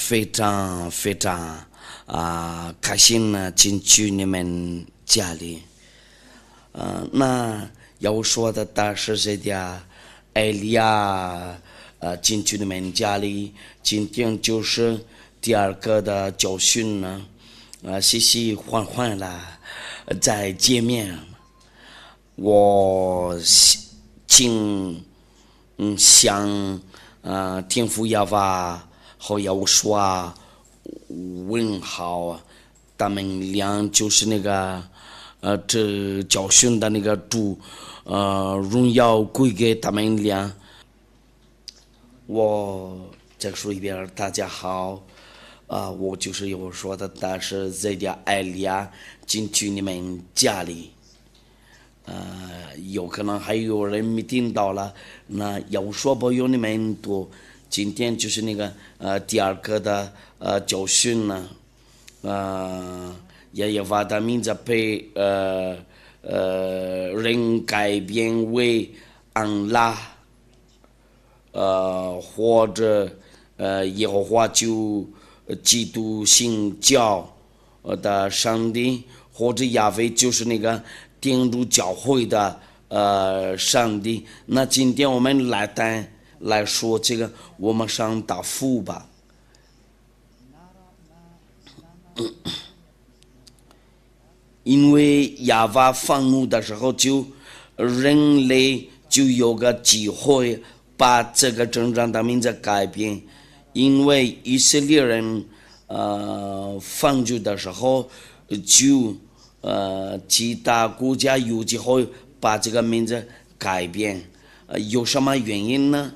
非常非常开心呢，进去你们家里。那要说的是这家艾利亚进去你们家里，今天就是第二个的教训呢，喜喜欢欢啦，再见面。我想天父亚娃和要说问好，他们俩就是那个这教训的那个主，荣耀归给他们俩。我再说一遍，大家好，我就是要说的，但是这家艾利亚进去你们家里。有可能还有人没听到了，那要说不有你们多，今天就是那个第二个的教训呢，也要把他名字被人改变为安拉，或者耶和华就基督信教的上帝，或者亚非就是那个进入教会的上帝。那今天我们来说这个，我们上答复吧。因为亚娃愤怒的时候，人类就有个机会把这个政治的名字改变。因为以色列人犯罪的时候，就其他国家有机会把这个名字改变，有什么原因呢？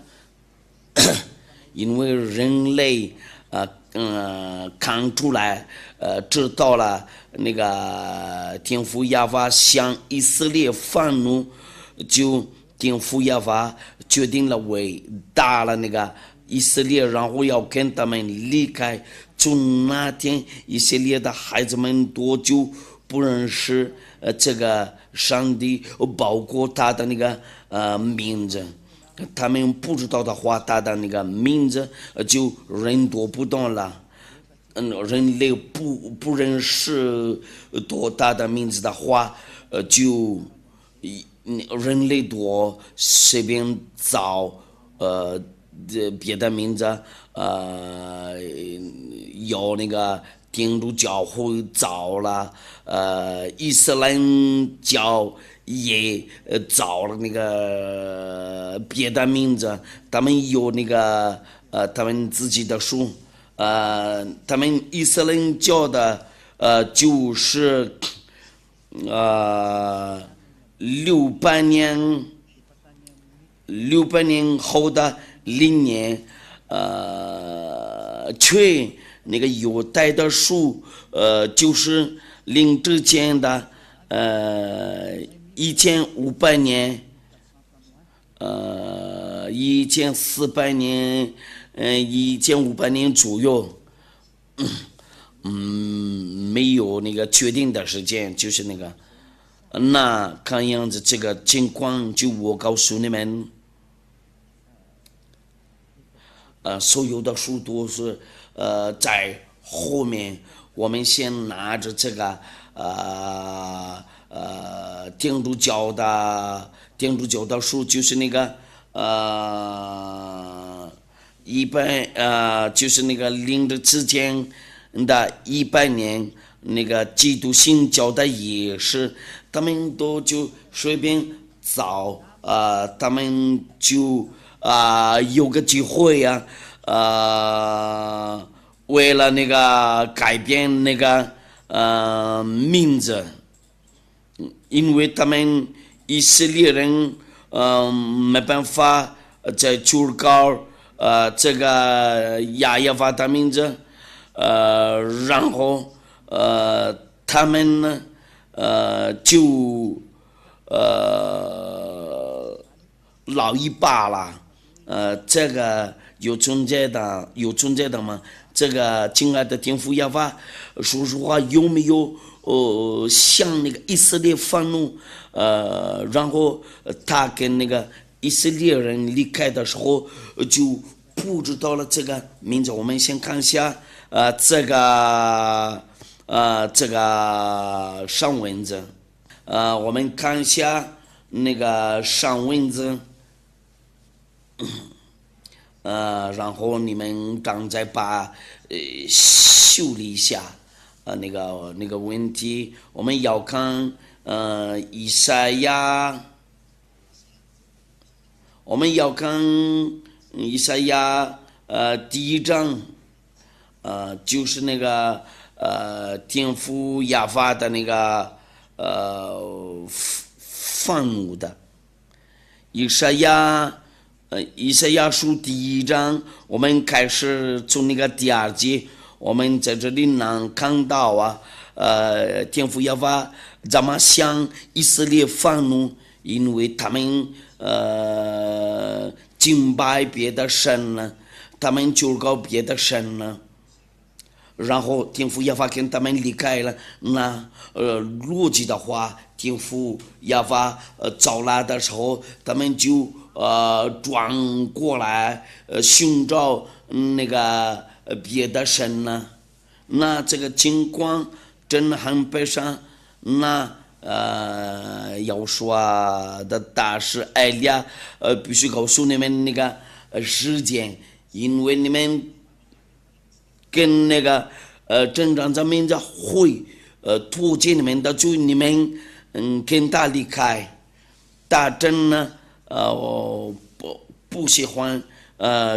因为人类看出来，知道了那个天父亚娃向以色列愤怒，就天父亚娃决定了伟大了那个以色列，然后要跟他们离开。从那天，以色列的孩子们多久不认识这个上帝，包括他的那个名字，他们不知道的话，他的那个名字就认多不懂了。人类不认识多大的名字的话，就人类多随便找别的名字，有那个天主教会找了，伊斯兰教也找了那个别的名字，他们有那个他们自己的书，他们伊斯兰教的就是600年后的0年，却那个犹太的书，就是领之前的1500年，1400年，1500年左右，没有那个确定的时间，就是那个，那看样子这个情况，就我告诉你们，所有的书都是在后面，我们先拿着这个天主教的书，就是那个就是那个领着之前的100年，那个基督信教的也是，他们都就随便找，他们就有个机会呀，为了那个改变那个名字，因为他们以色列人没办法在求告这个亚耶娃的名字，然后他们呢就老一把了，这个有存在的吗？这个亲爱的天父亚娃，说实话有没有向那个以色列愤怒？然后他跟那个以色列人离开的时候，就不知道了这个名字，我们先看一下这个上文字，我们看一下那个上文字，然后你们刚才把修理一下那个问题，我们要看以赛亚，我们要看以赛亚第1章，就是那个天父亚法的那个愤怒的以赛亚书第1章，我们开始从那个第2节，我们在这里能看到天父亚法怎么向以色列愤怒，因为他们敬拜别的神呢，他们求告别的神呢，然后天父亚法跟他们离开了。那逻辑的话，天父亚法招来的时候，他们就转过来寻找那个别的神呢。那这个情况真的很悲伤。那要说的大师艾利亚必须告诉你们那个时间，因为你们跟那个镇长咱们的会脱节你们的，就你们跟他离开，大真呢不喜欢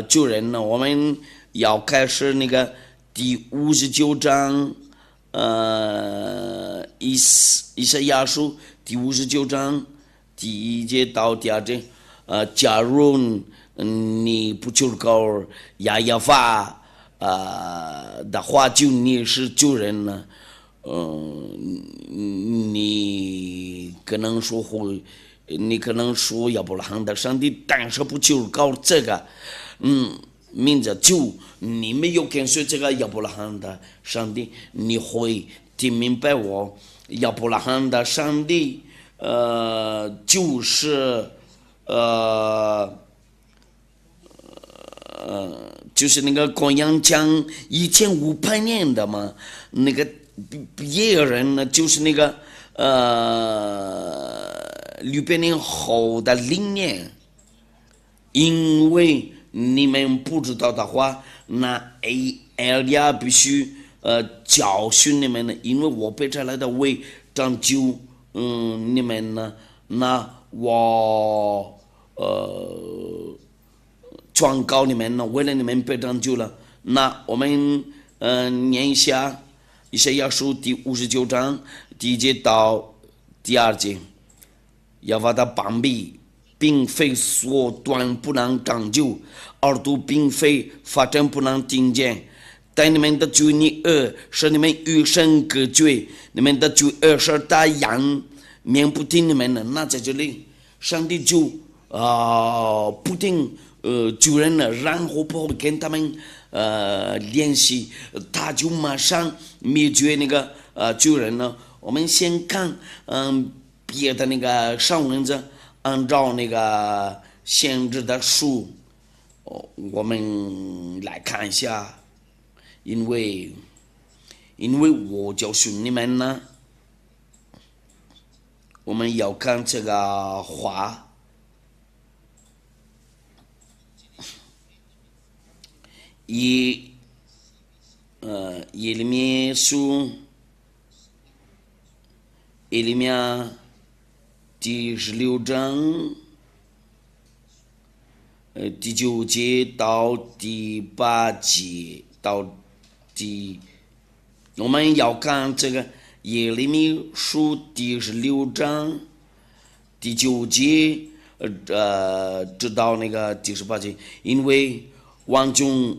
救人呢。我们要开始那个第59章以赛亚书第59章第1节到第2节，假如你不求告亚法的话，就你是救人呢。你可能说亚伯拉罕的上帝，但是不求告这个名字，就你没有跟随这个亚伯拉罕的上帝，你会听明白我亚伯拉罕的上帝就是那个公羊讲1500年的嘛，那个别人呢就是那个600年后的灵年，因为你们不知道的话，那艾利亚必须教训你们呢，因为我被这来的为拯救你们呢，那我传告你们呢，为了你们被拯救了。那我们念一下以赛亚书第59章第1节到第2节，亚法的膀臂并非缩短不能长久，耳朵并非发展不能听见，但你们的罪孽使你们与神隔绝，你们的罪使大羊面不听你们的。那在这里上帝就不听救人了，然后不会跟他们联系，他就马上灭绝那个救人了。我们先看别的那个上文字，按照那个先知的书我们来看一下，因为我教训你们呢，我们要看这个话。耶利米书耶利米第16章第9节到第8节到我们要看这个耶利米书第16章第9节直到那个第18节，因为王中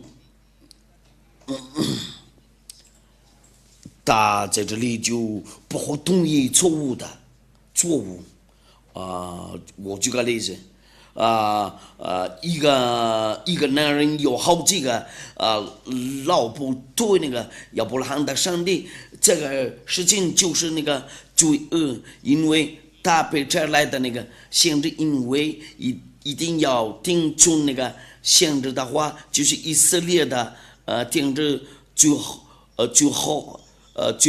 他在这里就不会同意错误。我举个例子，一个男人有好几个老婆，对那个亚伯拉罕的上帝，这个事情就是那个罪恶，因为他被摘来的那个先知，因为一定要定住那个限制的话，就是以色列的定制最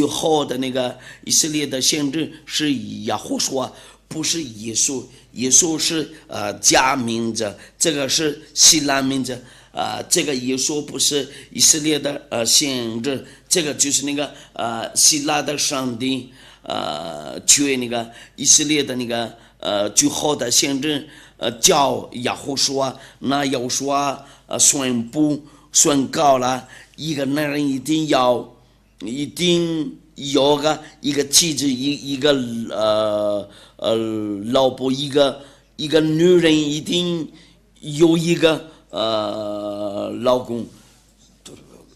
后的那个以色列的限制是亚胡说，不是耶稣。耶稣是加名字，这个是希腊名字。这个耶稣不是以色列的限制，这个就是那个希腊的上帝缺那个以色列的那个最后的限制叫亚胡说。那亚胡说宣告了一个男人一定有一个妻子，一个老婆，一个女人一定有一个老公。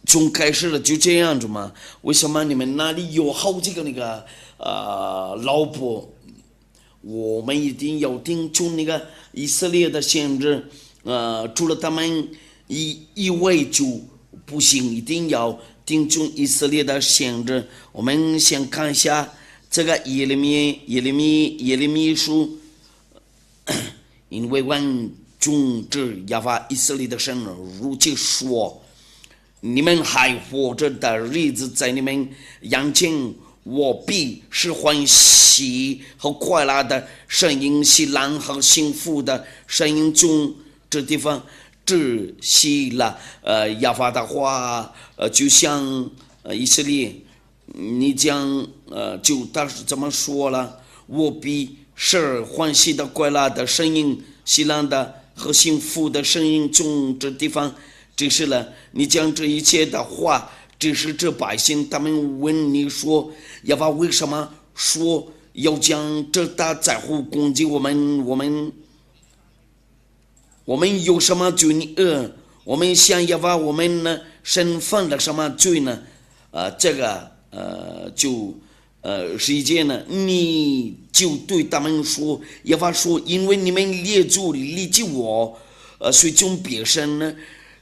从开始了就这样子嘛？为什么你们那里有好几个那个老婆？我们一定要听从那个以色列的限制，除了他们一位就不行，一定要听从以色列的限制。我们先看一下这个耶利米书，因为万众之耶和华以色列的神如此说：你们还活着的日子，在你们眼前，我必是欢喜和快乐的声音，喜乐和幸福的声音中，这地方窒息了。耶和华的话，就像以色列，你讲就当时这么说了，我必是欢喜的快乐的声音，喜乐的和幸福的声音中，这地方只是了。你讲这一切的话，只是这百姓他们问你说，耶和华为什么说要将这大灾祸攻击我们有什么罪呢？我们向耶和华我们呢身犯了什么罪呢？这个是一件呢，你就对他们说，耶和华说，因为你们列祖离弃我，随从别神呢，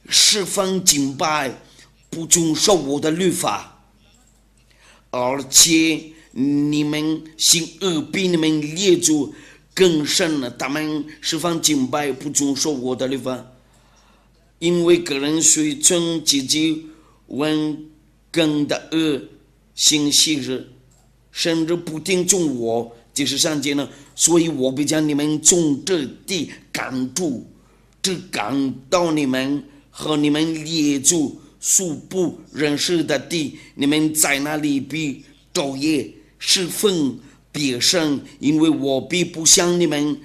释放敬拜，不遵守我的律法，而且你们行恶比你们列祖更甚了，他们释放敬拜，不遵守我的律法。因为个人随从自己文更的恶行昔日，甚至不听从我，就是上界呢。所以我必将你们从这地赶出，只赶到你们和你们列祖素不认识的地，你们在那里必昼夜侍奉别神，因为我必不向你们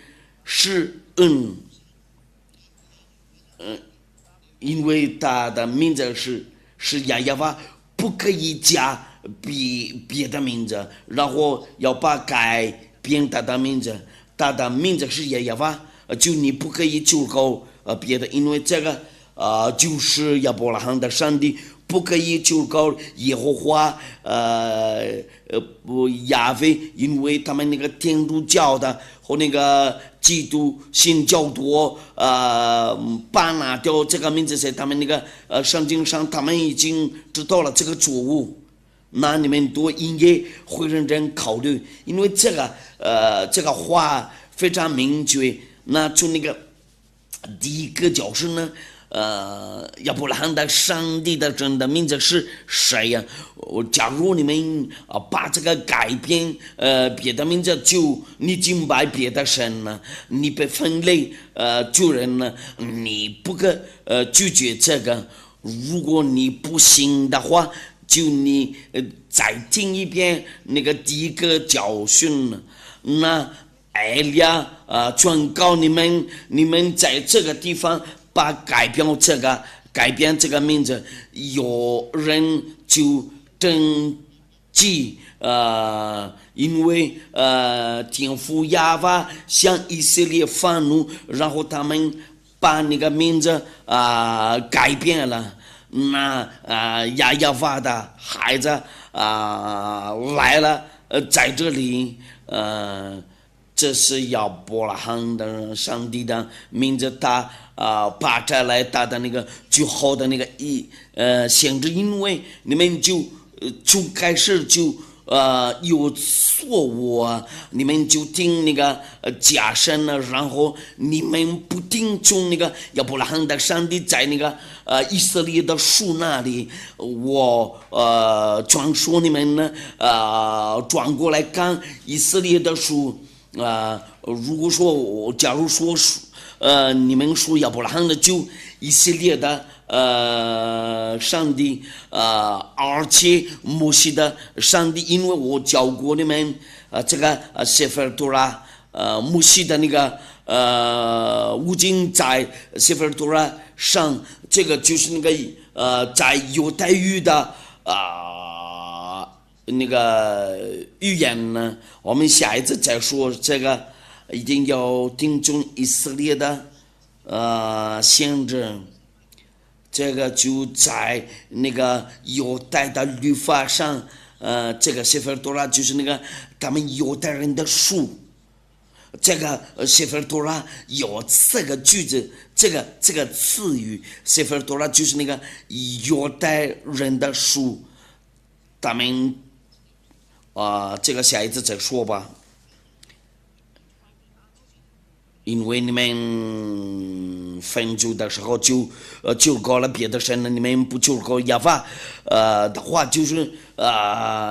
施恩。因为他的名字是耶和华，不可以加别的名字，然后要把改变他的名字。他的名字是耶和华，就你不可以求告别的，因为这个就是亚伯拉罕的上帝，不可以求告耶和华亚非，因为他们那个天主教的和那个基督新教徒把拿掉这个名字，在他们那个圣经上，他们已经知道了这个错误。那你们都应该会认真考虑，因为这个话非常明确。那从那个第一个角色呢，亚伯拉罕的上帝的真的名字是谁呀？假如你们把这个改变别的名字，就你敬拜别的神呢，你被分类罪人呢，你不可拒绝这个。如果你不信的话，就你再听一遍那个第一个教训呢，那艾利亚宣告你们在这个地方把改变这个名字，有人就登记因为天父亚巴向以色列发怒，然后他们把那个名字改变了。那亚亚法的孩子来了，在这里这是亚伯拉罕的上帝的名字，他把这来他的那个最好的那个限制，因为你们就从开始就有错误啊，你们就听那个假神呢，然后你们不听从那个亚伯拉罕的上帝在那个以色列的树那里，我传说你们呢转过来看以色列的树如果说假如说你们说亚伯拉罕的就以色列的上帝而且摩西的上帝，因为我教过你们这个谢弗尔多拉摩西的那个五经在谢弗尔多拉上，这个就是那个在犹太语的那个语言呢，我们下一次再说这个，一定要听从以色列的先知。这个就在那个犹太的律法上，这个谢弗尔多拉就是那个他们犹太人的书。这个谢弗尔多拉有4个句子，这个词语，谢弗尔多拉就是那个犹太人的书。他们这个下一次再说吧，因为你们分组的时候就搞了别的神了，你们不就搞亚法的话，就是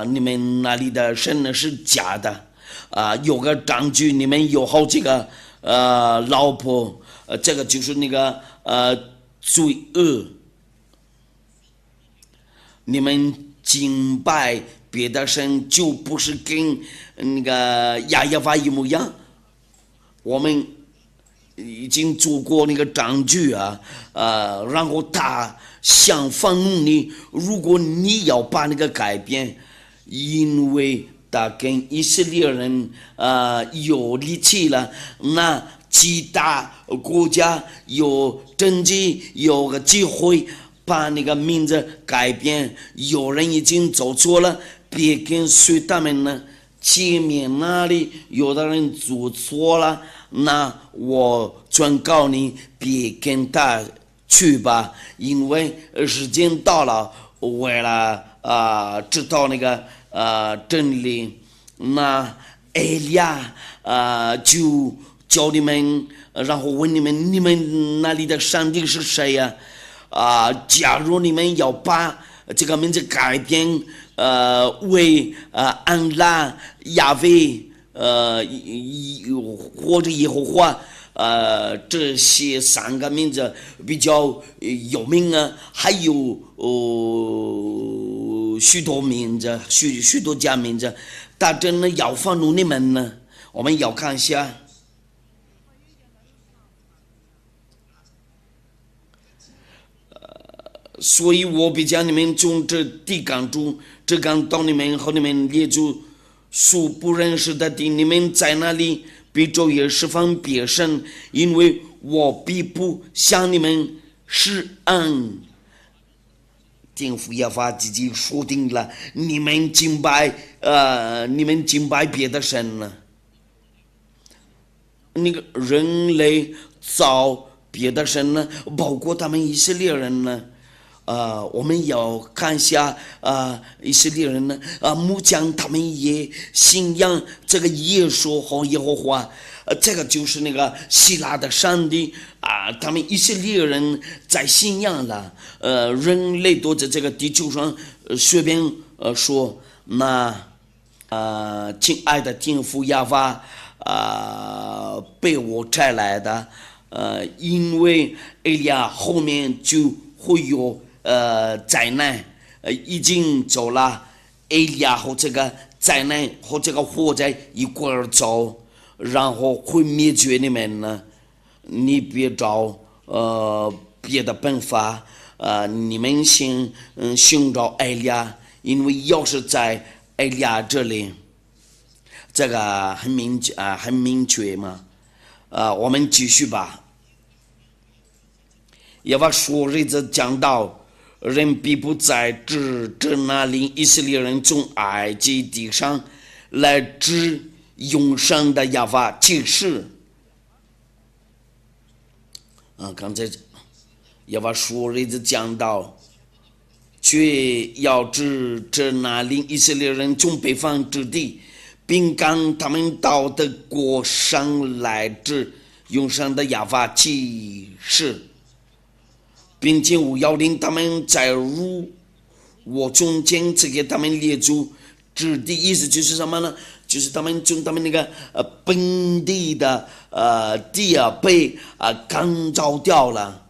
你们那里的神呢是假的有个证据，你们有好几个老婆，这个就是那个罪恶，你们敬拜别的神就不是跟那个亚法一模一样，我们已经做过那个证据然后他想放怒你，如果你要把那个改变，因为他跟以色列人有力气了，那其他国家有政绩有个机会把那个名字改变，有人已经走错了，别跟随他们呢。前面那里有的人做错了，那我劝告你别跟他去吧，因为时间到了，为了知道那个真理，那埃利亚就教你们，然后问你们那里的上帝是谁呀？假如你们要把这个名字改变为安拉、亚威或者耶和华这些3个名字比较有名还有许多名字，许多家名字，但真的要放入你们呢，我们要看一下。所以我比较你们从这地港中，这港到你们和你们列祖所不认识的地，你们在那里比昼夜十分别神，因为我必不向你们施恩。政府也法自己说定了，你们敬拜别的神了，那个人类造别的神呢，包括他们以色列人呢。我们要看一下以色列人呢木匠他们也信仰这个耶稣和耶和华，这个就是那个希腊的上帝他们以色列人在信仰了，人类都在这个地球上随便说，那亲爱的天父亚法被我摘来的，因为埃利亚后面就会有灾难已经走了，埃利亚和这个灾难和这个火灾一块儿走，然后会灭绝你们呢。你别找别的办法你们先寻找埃利亚，因为要是在埃利亚这里，这个很明确嘛。我们继续吧。耶和华说日子讲到，人必不再指着那领以色列人从埃及地上来指永生的耶和华启示。刚才耶和华说日子讲到，却要指着那令以色列人从北方之地，并赶他们到的国上来至永生的亚法启示，并且我要令他们在入我中间赐给他们列祖之地。意思就是什么呢？就是他们从他们那个本地的地被赶走掉了，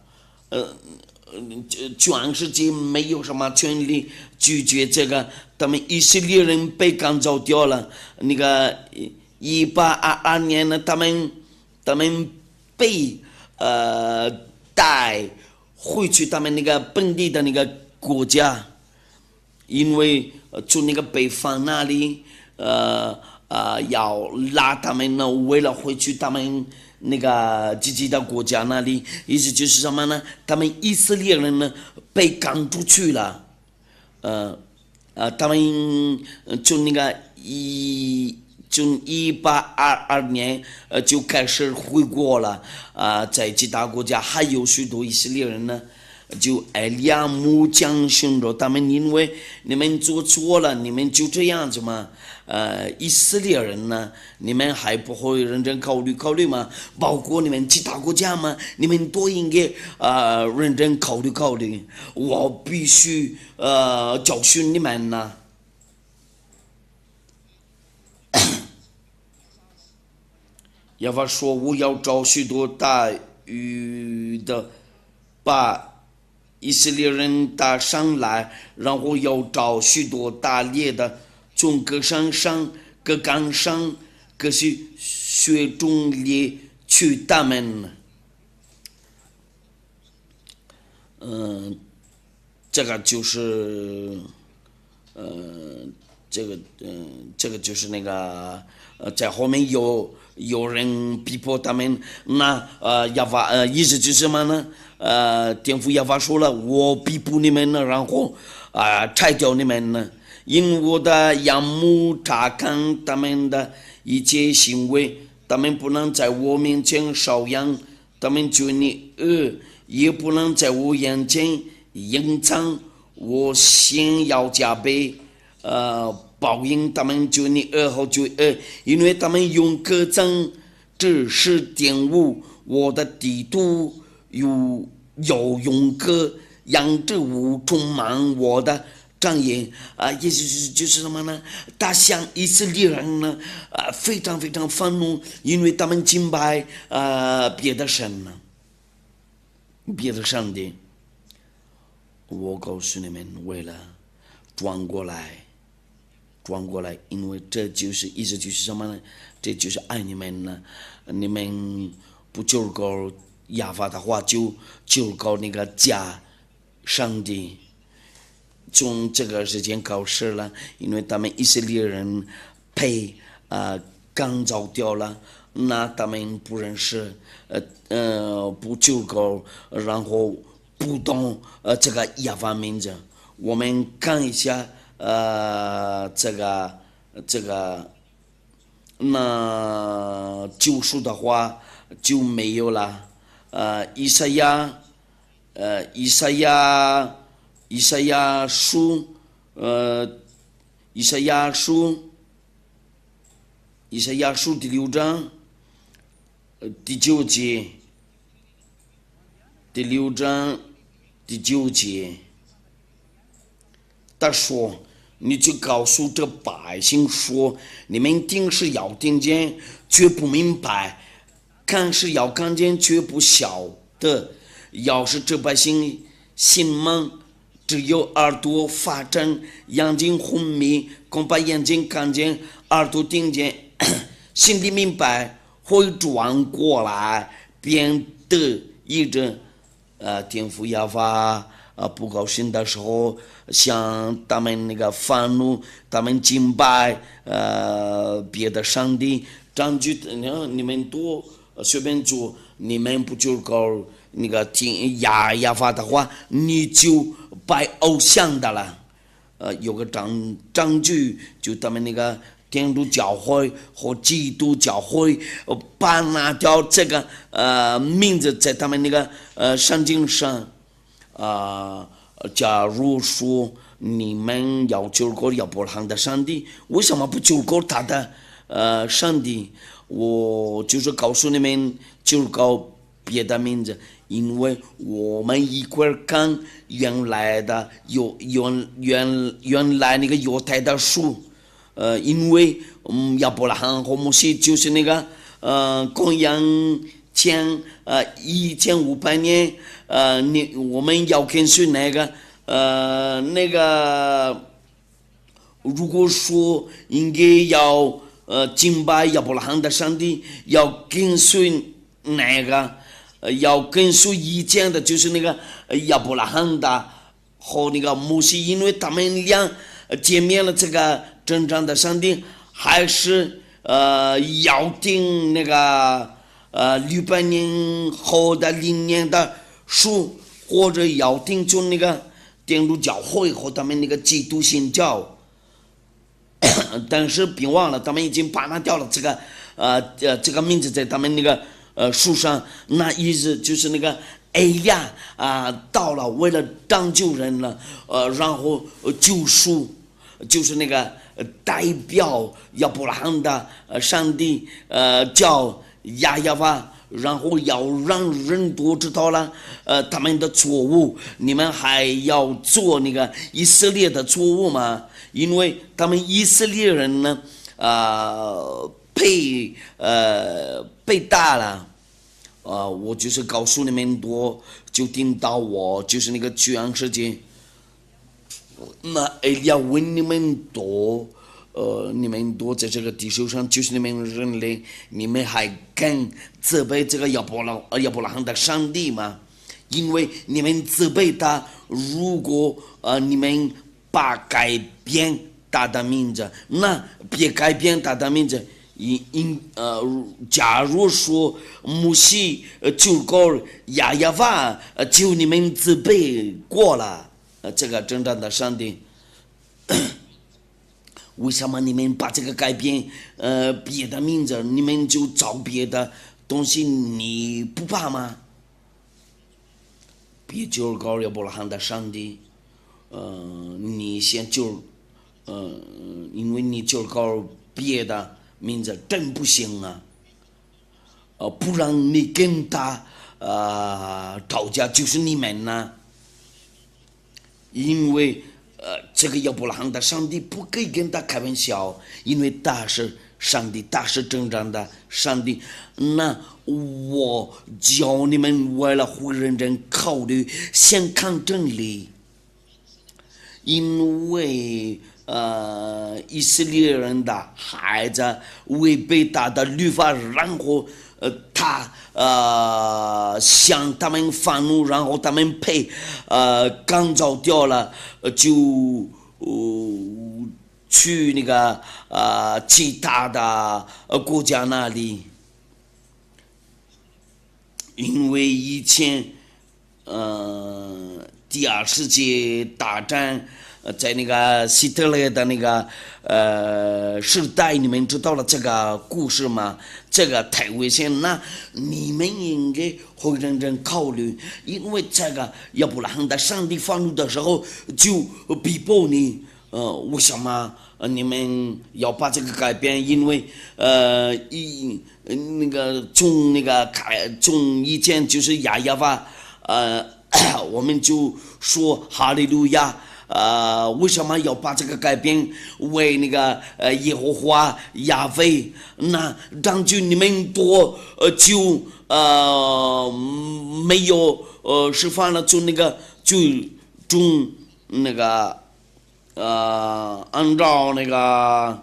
全世界没有什么权利拒绝这个，他们以色列人被赶走掉了。那个1822年呢，他们被带回去他们那个本地的那个国家，因为从那个北方那里要拉他们呢，为了回去他们那个自己的国家那里。意思就是什么呢？他们以色列人呢被赶出去了，他们从那个从1822年就开始回国了，在其他国家还有许多以色列人呢，就埃利亚木讲训着他们，因为你们做错了，你们就这样子嘛。以色列人呢，你们还不会认真考虑吗？包括你们其他国家嘛，你们都应该认真考虑。我必须教训你们呢。亚法说：“我要找许多大鱼的，把以色列人打上来，然后要找许多打猎的，从各山上、各岗上、各些穴中猎去他们。”这个就是这个就是那个在后面有人逼迫他们，那亚法意思就是什么呢？天父亚法说了，我逼迫你们呢，然后拆掉你们呢，因我的仰慕查看他们的一切行为，他们不能在我面前搔痒，他们觉你恶，也不能在我眼前隐藏。我先要加倍报应他们就你恶后罪恶，因为他们用各种知识玷污我的地图，又用各样之物充满我的帐言。意思就是什么呢？他向以色列人呢非常非常愤怒，因为他们敬拜别的神呢，别的上帝。我告诉你们，为了转过来，因为这就是意思就是什么呢？这就是爱你们呢。你们不求告亚法的话，就求告那个假上帝。从这个时间开始了，因为他们以色列人被赶走掉了，那他们不认识不求告，然后不懂这个亚法名字。我们看一下这个那救赎的话就没有了。以赛亚书第6章第9节，第6章第9节，他说：“你就告诉这百姓说，你们听是要听见，却不明白；看是要看见，却不晓得。要是这百姓心盲，只有耳朵发展，眼睛昏迷，恐怕眼睛看见，耳朵听见，心里明白，会转过来，便得医治。”天父亚法不高兴的时候，向他们那个愤怒，他们敬拜别的上帝，证据你们都随便做，你们不就搞那个听亚法的话，你就拜偶像的了。有个证据，就他们那个天主教会和基督教会把拿掉这个名字在他们那个圣经上，假如说你们要救过亚伯拉罕的上帝，为什么不救过他的上帝？我就是告诉你们，救过别的名字，因为我们一块看原来那个犹太的书，因为亚伯拉罕和摩西就是那个公元前1500年，我们要跟随那个如果说应该要敬拜亚伯拉罕的上帝，要跟随那个要跟随以前的，就是那个亚伯拉罕的和那个摩西，因为他们俩见面了这个真正的上帝，还是要听那个600年后的0年的书，或者要听从那个天主教会和他们那个基督新教。但是别忘了，他们已经把它掉了这个名字在他们那个书上，那意思就是那个以利亚到了，为了当救人了，然后救赎，就是那个代表亚伯拉罕的上帝叫亚亚法，然后要让人都知道了他们的错误，你们还要做那个以色列的错误吗？因为他们以色列人呢被打了，我就是告诉你们多，就听到我就是那个全世界，那要问你们多，你们多在这个地球上，就是你们人类，你们还敢责备这个亚伯拉罕的上帝吗？因为你们责备他，如果你们把改变他的名字，那别改变他的名字。假如说摩西救过亚亚法，就你们责备过了这个真正的上帝，为什么你们把这个改变别的名字，你们就找别的东西，你不怕吗？别救过亚伯拉罕的上帝，你先救，因为你救过别的名字真不行啊，不然你跟他吵架就是你们呢，因为这个亚伯拉罕的上帝不可以跟他开玩笑，因为他是上帝，他是真正的上帝。那我教你们为了会认真考虑，先看真理，因为以色列人的孩子违背他的律法，然后他向他们愤怒，然后他们被赶走掉了，就去那个其他的国家那里，因为以前第二世界大战。在那个希特勒的那个时代，你们知道了这个故事吗？这个太危险，那你们应该会认真考虑，因为这个亚伯拉罕的上帝愤怒的时候就逼迫你，为什么你们要把这个改变？因为那个从以前就是亚亚法，我们就说哈利路亚。为什么要把这个改变为那个耶和华亚非？那让就你们多就没有释放了，就那个就中那个按照那个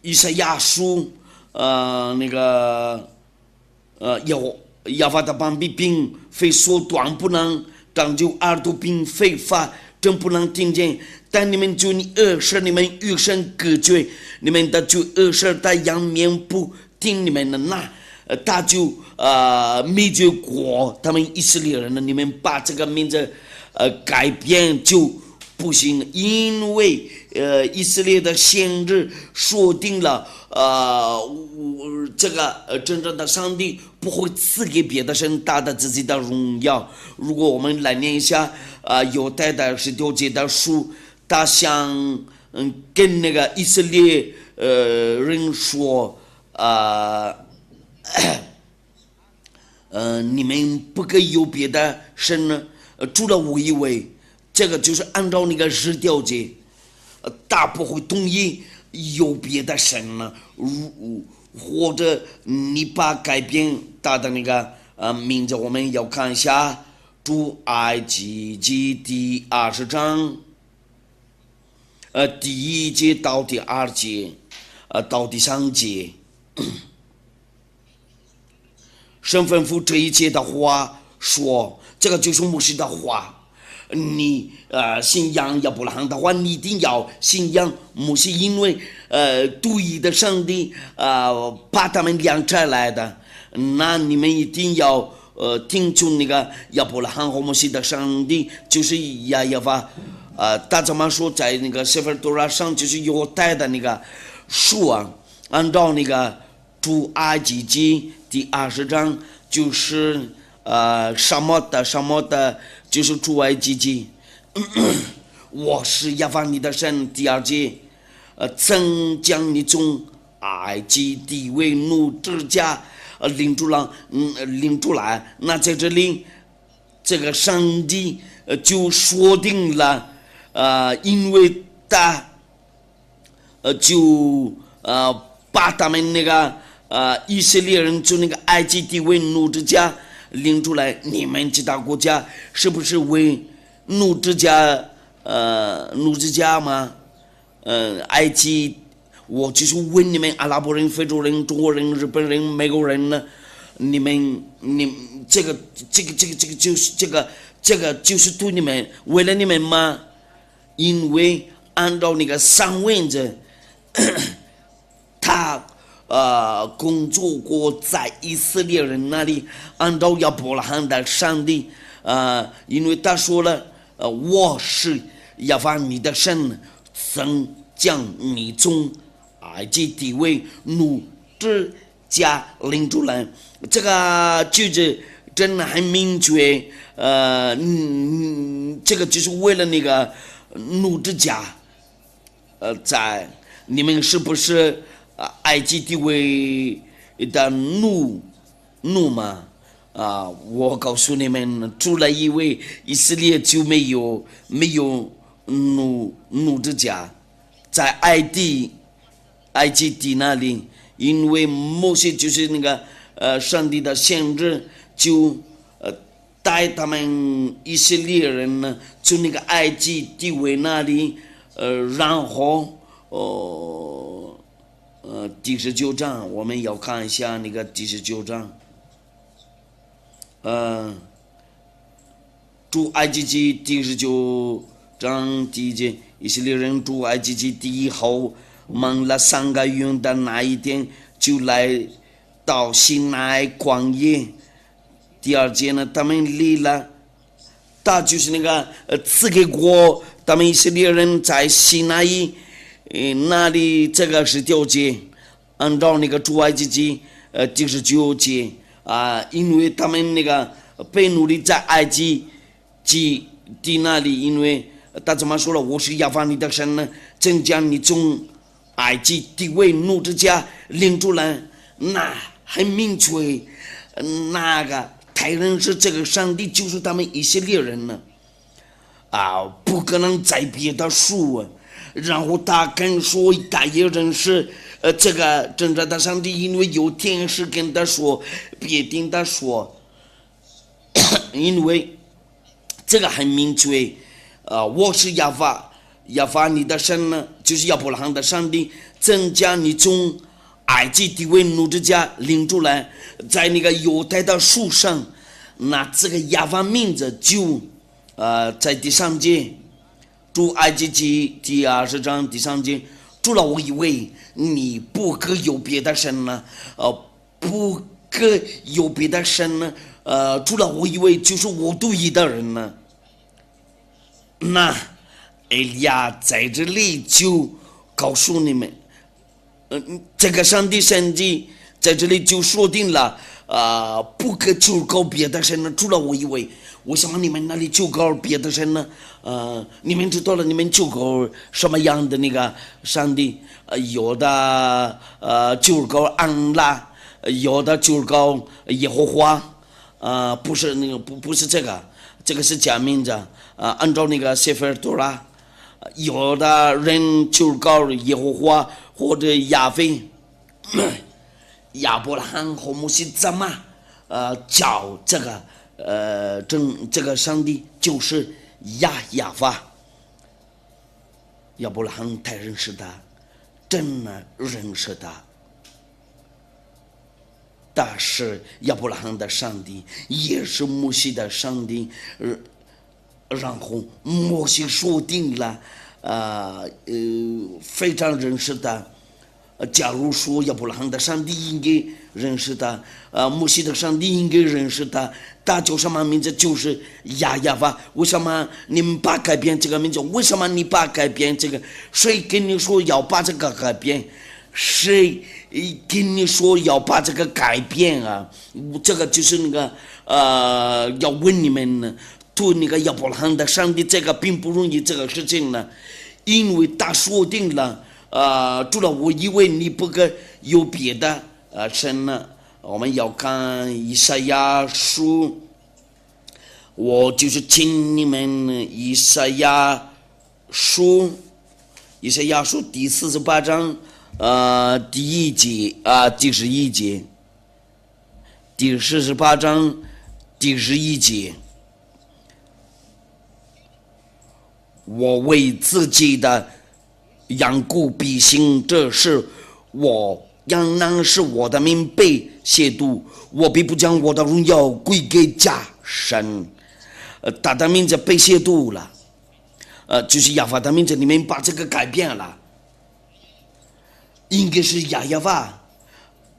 以赛亚书那个亚法的膀臂并非缩短，不能长就耳朵并非发。真不能听见，但你们就你恶事，你们与神隔绝，你们的就恶事，他仰面不听你们的，那他就灭绝国，他们以色列人呢，你们把这个名字改变就不行，因为以色列的先知说定了，这个真正的上帝不会赐给别的神大的自己的荣耀。如果我们来念一下犹太的16节的书，他想跟那个以色列人说你们不可以有别的神呢，除了我一位。这个就是按照那个16节，他不会同意有别的神呢，或者你把改变他的那个名字。我们要看一下出埃及记第20章，第1节到第2节，到第3节，神吩咐这一切的话说，这个就是牧师的话。你信仰亚伯拉罕的话，你一定要信仰摩西，因为独一的上帝把他们养出来的。那你们一定要听从那个亚伯拉罕和摩西的上帝，就是亚耶和华。大怎么说，在那个sefer Torah上，就是犹太的那个书按照那个出埃及记第20章，就是什么的。就是出埃及记，我是耶和华你的神。第2节，曾将你从埃及地为奴之家领出来。那在这里，这个上帝就说定了，因为他就把他们那个以色列人从那个埃及地为奴之家领出来。你们其他国家是不是为奴之家吗？埃及，我就是问你们阿拉伯人、非洲人、中国人、日本人、美国人呢？你这个就是对你们，为了你们吗？因为按照那个上文字，他工作过在以色列人那里，按照亚伯拉罕的上帝，因为他说了，我是耶和华你的神，曾将你从埃及地为奴之家领出来。这个句子真的很明确，这个就是为了那个奴之家，在你们是不是埃及地位的奴嘛？我告诉你们，除了一位以色列就没有奴之家，在埃及地那里，因为摩西就是那个上帝的先知，就带他们以色列人呢从那个埃及地位那里，然后第19章我们要看一下那个第19章，出埃及记第19章第1节，以色列人出埃及记地后忙了3个月的那一天，就来到西奈旷野。第2节呢，他们离了，他就是那个赐给国，他们以色列人在西奈那里，这个是19节，按照那个出埃及记第19节因为他们那个被奴隶在埃及地那里，因为他怎么说了？我是耶和华你的神呢，曾将你从埃及地为奴之家领出来。那很明确，那个太认识这个上帝就是他们以色列人呢，不可能再别的书然后他跟说，他也认识这个真正的上帝，因为有天使跟他说，别听他说，因为这个很明确，我是耶和华你的神呢，就是亚伯拉罕的上帝，曾将你从埃及地为奴之家领出来，在那个犹太的树上，那这个耶和华名字就在第3节，出埃及记第20章第3节，除了我以为你不可有别的神呢，不可有别的神呢，除了我以为就是我独一的人呢。那埃利亚在这里就告诉你们，这个上帝神迹在这里就说定了，不可求告别的神了，除了我以外，为什么你们那里求告别的神呢？你们知道了，你们求告什么样的那个上帝？有的求告安拉，有的求告耶和华，不是那个不是这个，这个是假名字，按照那个谢菲尔多拉，有的人求告耶和华或者亚非。亚伯拉罕和摩西怎么叫这个这个上帝就是亚法。亚伯拉罕太认识他，真的认识他。但是亚伯拉罕的上帝也是摩西的上帝，然后摩西说定了，非常认识他。假如说亚伯拉罕的上帝应该认识他，摩西的上帝应该认识他，他叫什么名字？就是亚法。为什么你们把改变这个名字？为什么你把改变这个？谁跟你说要把这个改变？谁跟你说要把这个改变啊？这个就是那个要问你们呢，对那个亚伯拉罕的上帝，这个并不容易这个事情呢，因为他说定了。除了我以为你不可有别的神呢。我们要看以赛亚书，我就是请你们以赛亚书第48章第1节第11节，第48章第11节，我为自己的养故必行，这是我仍然是我的名被亵渎，我必不将我的荣耀归给假神。他的名字被亵渎了，就是亚法的名字，你们把这个改变了，应该是亚法。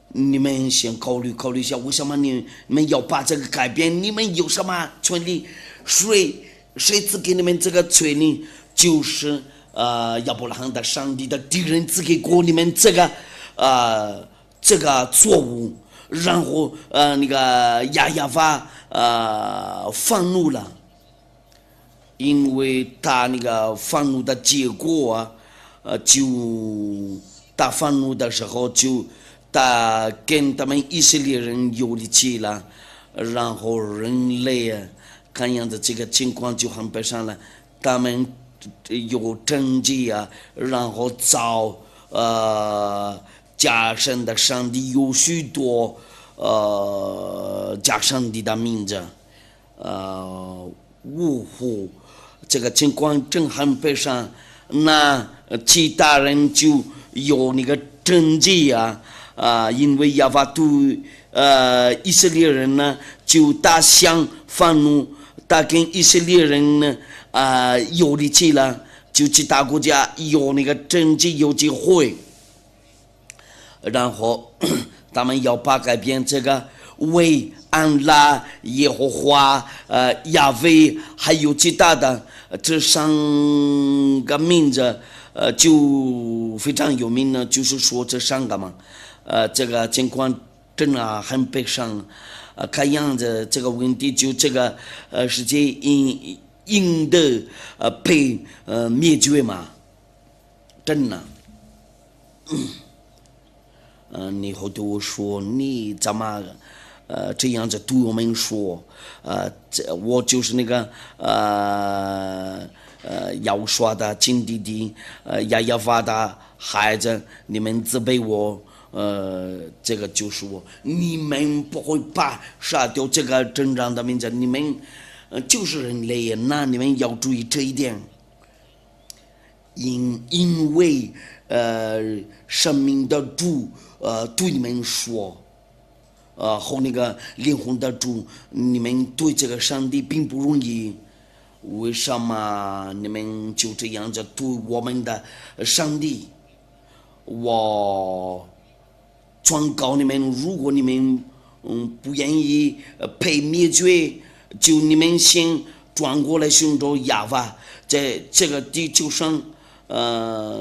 你们先考虑一下，为什么你们要把这个改变？你们有什么权利？谁赐给你们这个权利？就是亚伯拉罕的上帝的敌人赐给过你们这个错误，然后那个亚法愤怒了，因为他那个愤怒的结果就他愤怒的时候就他跟他们以色列人有力气了，然后人类看样子这个情况就很悲伤了，他们有政绩然后找假神的上帝，有许多假上帝的名字，呜呼，这个情况真很悲伤。那其他人就有那个政绩因为亚法对以色列人呢就大相愤怒，他跟以色列人呢有力气了，就其他国家有那个政绩有机会，然后他们要把改变这个为安拉、耶和华、亚威还有其他的这3个名字就非常有名呢，就是说这3个嘛，这个情况真的很悲伤。看样子这个问题就这个世界应的被灭绝嘛，真的。你后对我说，你怎么这样子对我们说？我就是那个要说的亲弟弟亚法的孩子，你们责备我。这个就是我，你们不会把杀掉这个真正的名字，你们就是人类，那你们要注意这一点。因为生命的主对你们说，和那个灵魂的主，你们对这个上帝并不容易。为什么你们就这样子对我们的上帝？我劝告你们，如果你们不愿意被灭绝，就你们先转过来寻找亚法，在这个地球上，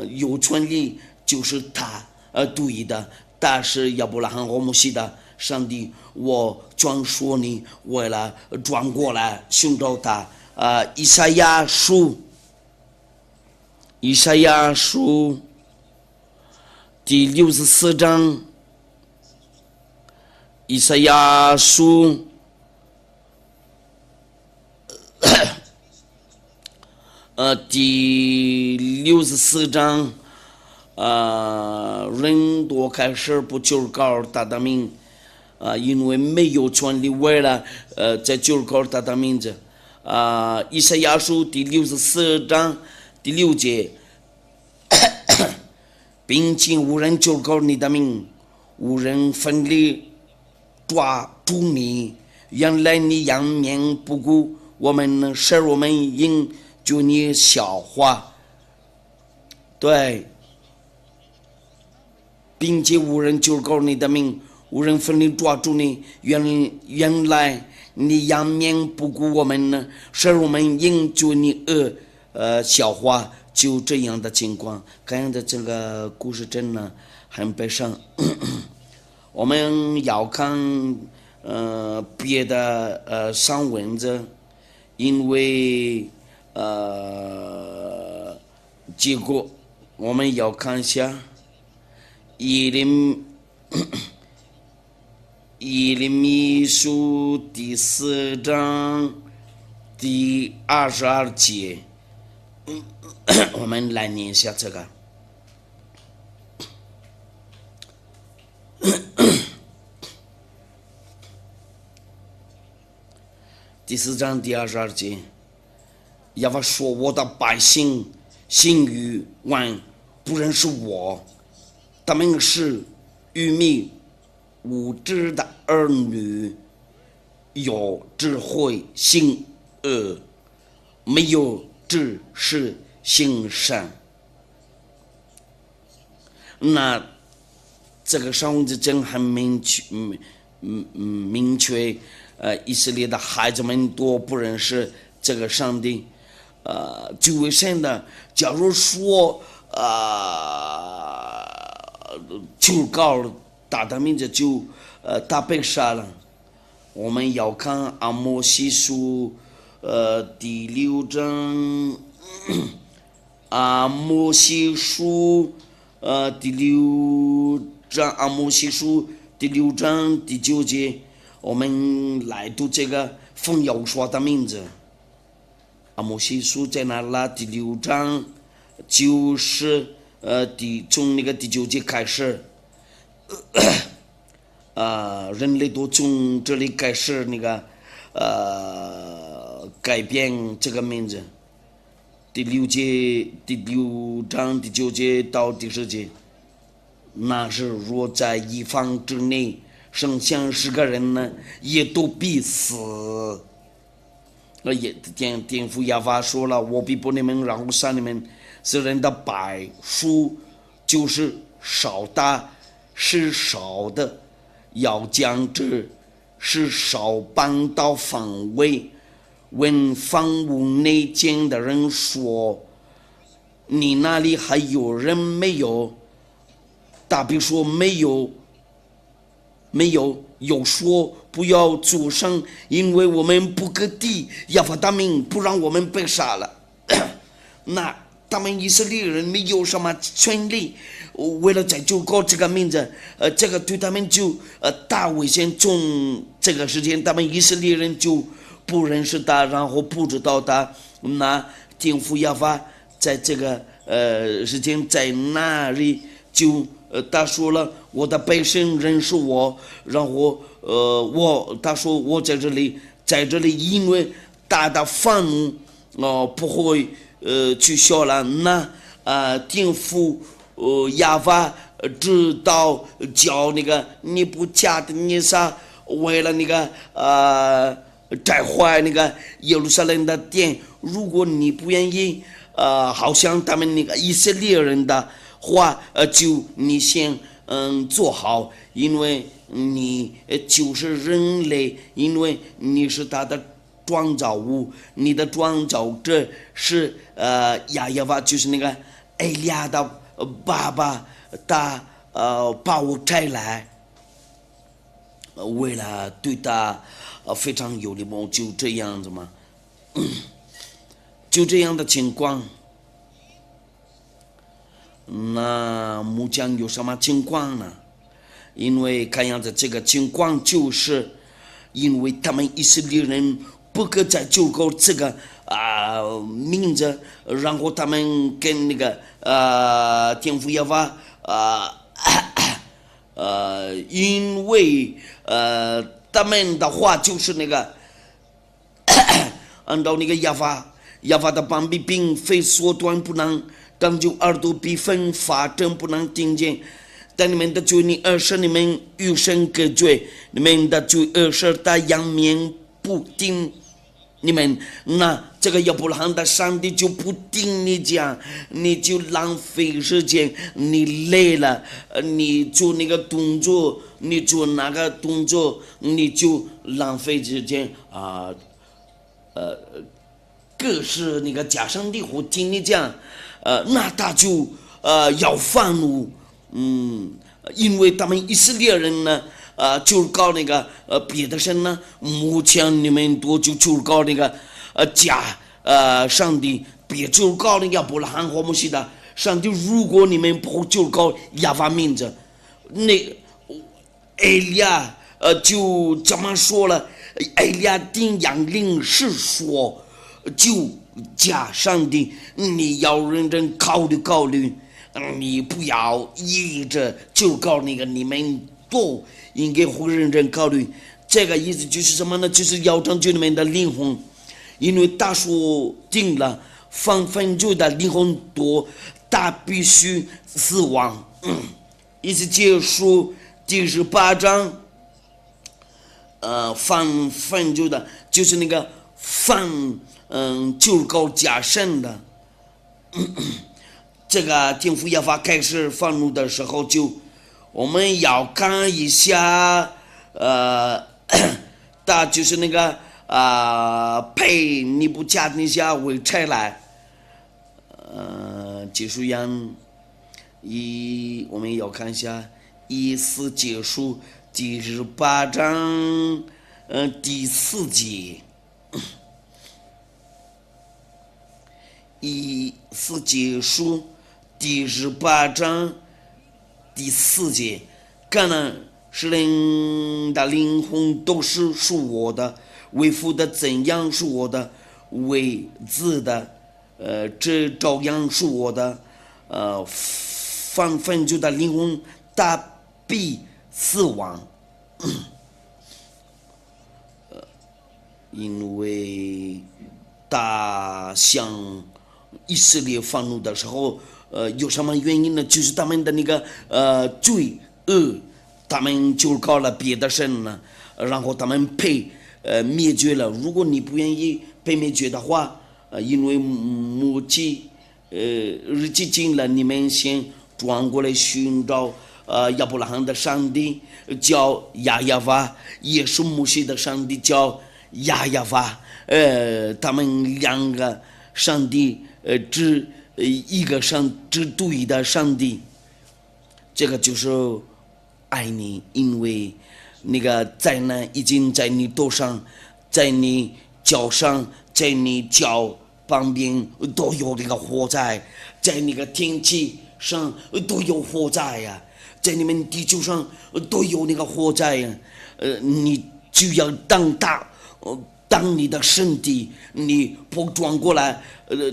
有权利就是他对的，但是亚伯拉罕和摩西的上帝，我专说你为了转过来寻找他。以赛亚书第64章，以赛亚书第64章，人多开始不求告他的名，因为没有权利为了在求告他的名字。以赛亚书第64章第6节，并且无人求告你的名，无人奋力抓住你，原来你仰面不顾，我们使我们因就你笑话。对，并且无人求告你的名，无人奋力抓住你，原来你仰面不顾我们呢，使我们因就你笑话。就这样的情况，看的这个故事真的很悲伤。我们要看别的上文字，因为结果我们要看一下耶利米书第4章第22节。我们来念一下这个。第4章第22节，耶和华说：“我的百姓心于万不认识我，他们是愚昧无知的儿女，有智慧行恶，没有知识行善。”那这个上文字真很明确，以色列的孩子们都不认识这个上帝。就为神的，假如说就告他的名字就他被杀了。我们要看阿摩西书第6章，阿摩西书第6章，阿摩西书第6章第9节，我们来读这个奉耶和华的名字。阿摩西书在哪了？第6章就是从那个第9节开始，人类都从这里开始那个改变这个名字。第6章第9节到第10节，那是若在一方之内生下10个人呢，也都必死。也天父耶和华说了：“我必不你们，然后杀你们。是人的百数，就是少的，是少的，要将这是少搬到方位。问房屋内间的人说：你那里还有人没有？大比说没有。有说不要作声，因为我们不割地，耶和华的名不让我们被杀了。那他们以色列人没有什么权利，为了在救国这个名字，这个对他们就大危险。从这个时间，他们以色列人就不认识他，然后不知道他。那天父耶和华在这个时间在那里就他说了：“我的百姓认识我。”然后他说我在这里，因为他的愤怒不会取消了。那天父耶和华知道叫那个尼布甲尼撒为了那个拆坏那个耶路撒冷的殿，如果你不愿意好像他们那个以色列人的话，就你先做好，因为你就是人类，因为你是他的创造物，你的创造者是亚耶娃，就是那个埃利亚的爸爸，他把我摘来，为了对他非常有礼貌，就这样子嘛，就这样的情况。那木匠有什么情况呢？因为看样子这个情况就是因为他们以色列人不可再救够这个名字，然后他们跟那个天父耶和华因为他们的话就是那个按照那个耶和华的膀臂并非缩短不能，当就耳朵必分发正不能听见。但你们的罪你二是你们与神隔绝，你们的罪二是他仰面不听你们，那这个亚伯拉罕的上帝就不听你讲，你就浪费时间，你累了，你做那个动作，你做那个动作，你就浪费时间可是那个假上帝会听你讲，那他就要愤怒。因为他们以色列人呢，就搞那个别的神呢，目前你们多就搞那个假上帝，别就搞那个亚伯拉罕和摩西的上帝。如果你们不就搞亚法名字，那埃利亚就这么说了，埃利亚定阳令是说，就假上帝，你要认真考虑。你不要一直就搞那个，你们都应该会认真考虑。这个意思就是什么呢？就是要拯救你们的灵魂，因为大说定了，犯罪的灵魂多，他必须死亡。意思结束第18章，犯罪的，就是那个就搞假神的。这个天父耶和华开始愤怒的时候，我们要看一下，他就是那个配尼布甲尼撒为差来，结束样我们要看一下意思结束第18章第4节。意思结束第18章第4节，橄榄是人的灵魂都是我的，为父的怎样是我的，为子的这照样是我的，犯罪的灵魂他必死亡。因为他向以色列愤怒的时候，有什么原因呢？就是他们的那个罪恶，他们就搞了别的神了，然后他们被灭绝了。如果你不愿意被灭绝的话，因为日期近了，你们先转过来寻找亚伯拉罕的上帝叫亚耶娃，也是摩西的上帝叫亚耶娃，他们两个上帝只一个只对的上帝，这个就是爱你，因为那个灾难已经在你头上，在你脚上，在你脚旁边都有那个火灾，在那个天气上都有火灾呀，在你们地球上都有那个火灾呀，你就要当你的身体你不转过来，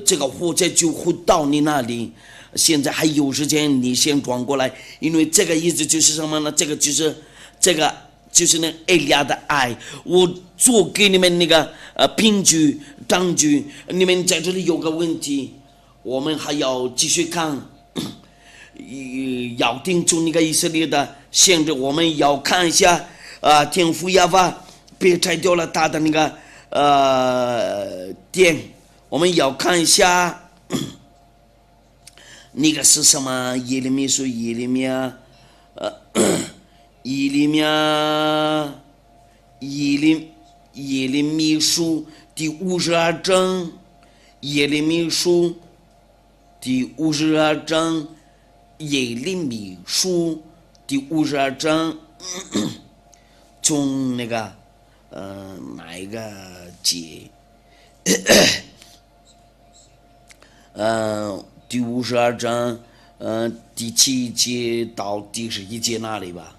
这个火灾就会到你那里。现在还有时间，你先转过来，因为这个意思就是什么呢？这个就是那埃利亚的爱，我做给你们那个凭据证据。你们在这里有个问题，我们还要继续看，要定出那个以色列的限制，我们要看一下天父耶和华别拆掉了他的那个殿，我们要看一下那个是什么？耶利米书耶利米耶利米书第52章，耶利米书第52章，耶利米书第52章，从那个哪一个节？第52章，第7节到第11节那里吧。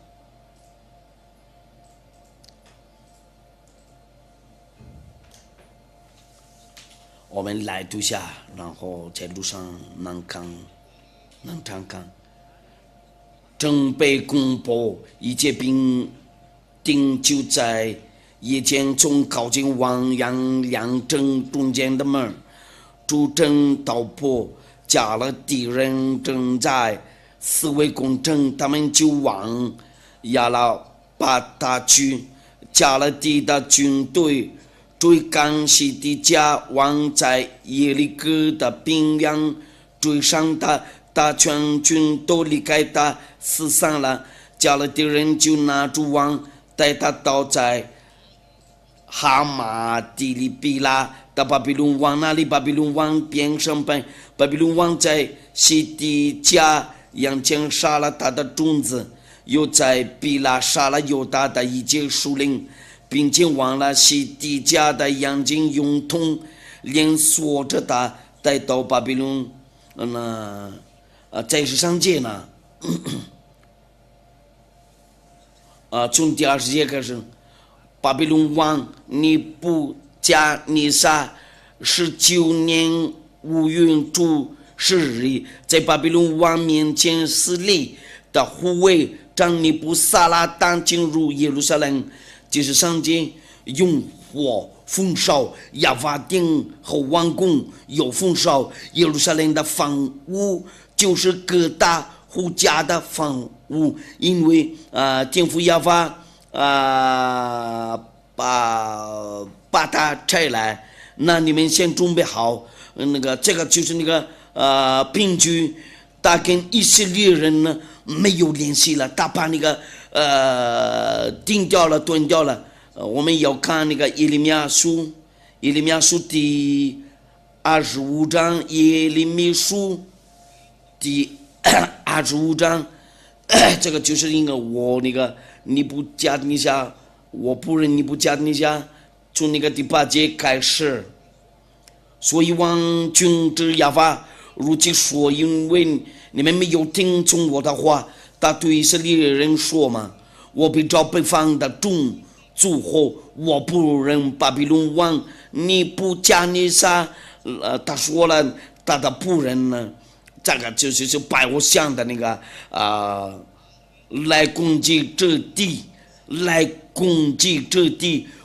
我们来读下，然后在路上能常看。正被公布，一切兵丁就在夜间中靠近王阳两城中间的门，主正道破，加了敌人正在四围攻城，他们就往亚拉巴达去，加了地的军队追赶西底家王在耶利哥的兵粮，追上他，大全军都离开他，死散了。加了敌人就拿住王，带他倒在哈马底利比拉的巴比伦王那里。巴比伦王便审判，巴比伦王在西底家眼前杀了他的种子，又在比拉杀了犹大的一切属灵，并且忘了西底家的眼睛，用铜链锁着他，带到巴比伦。在13节呢，从第20节开始，巴比伦王尼布加尼撒19年5月初10日，在巴比伦王面前死立的护卫长尼布撒拉旦进入耶路撒冷。13节，用火焚烧亚法殿和王宫，又焚烧耶路撒冷的房屋，就是各大户家的房屋，因为天父亚法把它拆来，那你们先准备好，这个就是那个凭据他跟以色列人呢没有联系了，他把那个定掉了，断掉了。我们要看那个耶利米书第25章，耶利米书第25章，这个就是因为我那个尼布甲尼撒，我仆人尼布甲尼撒从那个第8节开始，所以王君之亚法如其说，因为你们没有听从我的话，他对以色列人说嘛，我必照北方的众诸侯，我仆人巴比伦王尼布甲尼撒，他说了他的仆人呢，这个就是拜偶像的那个来攻击这地，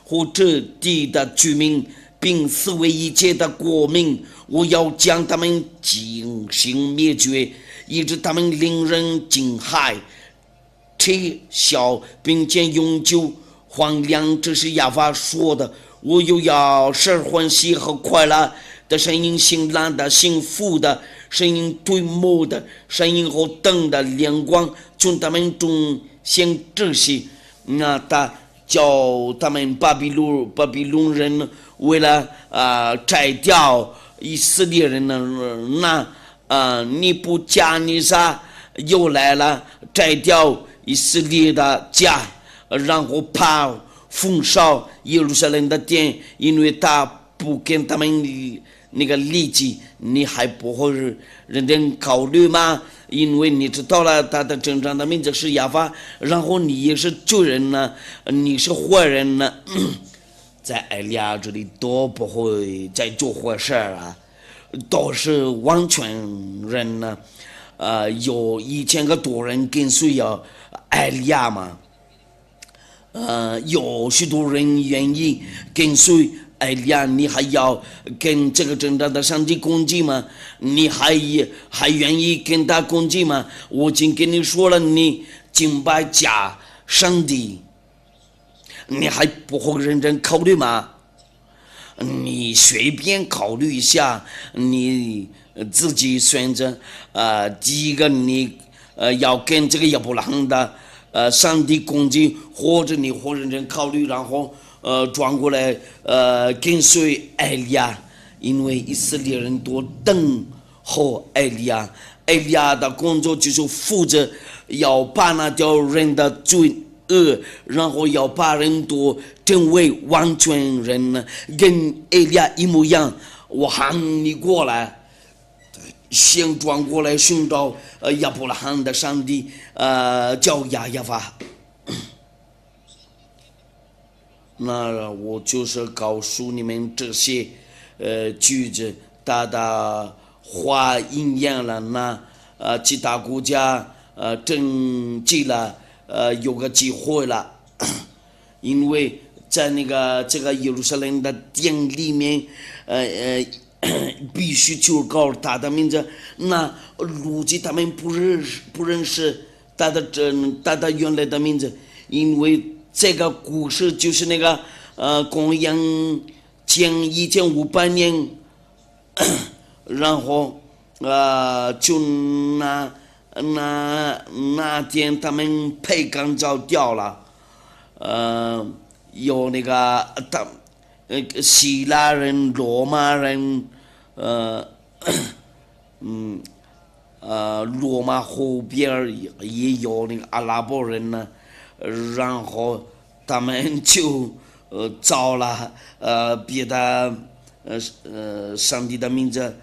和这地的居民，并四围一切的国民，我要将他们进行灭绝，以致他们令人惊骇、耻笑，并且永久荒凉。这是亚法说的。我又要使欢喜和快乐的声音，辛辣的、幸福的声音，推磨的声音和灯的亮光从他们中显窒息。那他叫他们巴比伦人为了摘掉以色列人呢，尼布甲尼撒又来了，摘掉以色列的家，然后怕焚烧耶路撒冷的殿，因为他不跟他们那个立即，你还不会认真考虑吗？因为你知道了他的真正的名字是亚法，然后你也是罪人呢，你是坏人呢，在埃利亚这里都不会再做坏事啊，都是完全人呢。有1000个多人跟随埃利亚嘛，有许多人愿意跟随埃利亚，你还要跟这个真正的上帝攻击吗？你还愿意跟他攻击吗？我已经跟你说了，你敬拜假上帝，你还不会认真考虑吗？你随便考虑一下，你自己选择。第一个你要跟这个亚伯拉罕的上帝攻击，或者你会认真考虑，然后转过来跟随埃利亚，因为以色列人都等候埃利亚。埃利亚的工作就是负责要把那条人的罪恶，然后要把人都成为完全人，跟埃利亚一模一样。我喊你过来，先转过来寻找亚伯拉罕的上帝，叫亚亚法。那我就是告诉你们这些句子，大大话应验了。那其他国家登记了，有个机会了，因为在这个耶路撒冷的殿里面，必须就告他的名字。那估计他们不认识他的原来的名字，因为这个故事就是公元前1500年，然后就那天他们被赶走掉了，有希腊人、罗马人，罗马后边也有阿拉伯人呢，然后他们就造了别的上帝的名字，